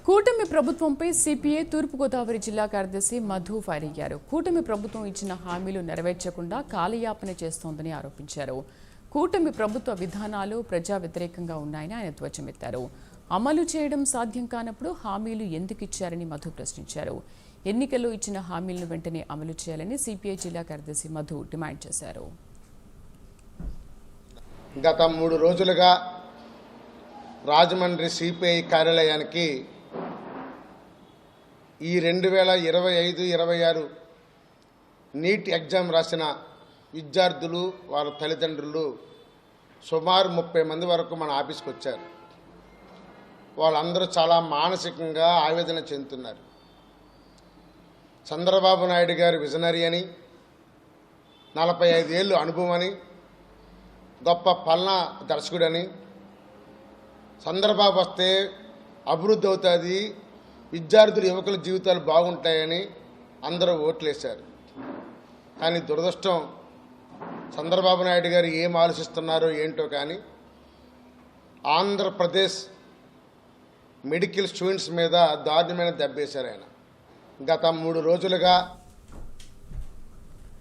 కూటమి ప్రభుత్వంపై సిపిఐ తూర్పుగోదావరి జిల్లా కార్యదర్శి మధు ఫైర్ అయ్యారు. కూటమి ప్రభుత్వం ఇచ్చిన హామీలు నెరవేర్చకుండా కాలయాపన చేస్తోందని ఆరోపించారు. కూటమి ప్రభుత్వ విధానాలు ప్రజా వ్యతిరేకంగా ఉన్నాయని ఆయన ధ్వజమెత్తారు. అమలు చేయడం సాధ్యం కానప్పుడు హామీలు ఎందుకు ఇచ్చారని మధు ప్రశ్నించారు. ఎన్నికల్లో ఇచ్చిన హామీలను వెంటనే అమలు చేయాలని సిపిఐ జిల్లా కార్యదర్శి మధు డిమాండ్ చేశారు. గత 3 రోజులుగా రాజమండ్రి సిపిఐ కార్యాలయానికి ఈ 2025-26 నీట్ ఎగ్జామ్ రాసిన విద్యార్థులు వాళ్ళ తల్లిదండ్రులు సుమారు 30 మంది వరకు మన ఆఫీస్కి వచ్చారు. వాళ్ళందరూ చాలా మానసికంగా ఆవేదన చెందుతున్నారు. చంద్రబాబు నాయుడు గారి విజనరీ అని, 45 ఏళ్ళు అనుభవం అని, గొప్ప పాలనా దర్శకుడని, చంద్రబాబు వస్తే అభివృద్ధి అవుతుంది, విద్యార్థులు యువకుల జీవితాలు బాగుంటాయని అందరూ ఓట్లేశారు. కానీ దురదృష్టం, చంద్రబాబు నాయుడు గారు ఏం ఆలోచిస్తున్నారో ఏంటో కానీ ఆంధ్రప్రదేశ్ మెడికల్ స్టూడెంట్స్ మీద దారుణమైన దెబ్బేశారు ఆయన. గత 3 రోజులుగా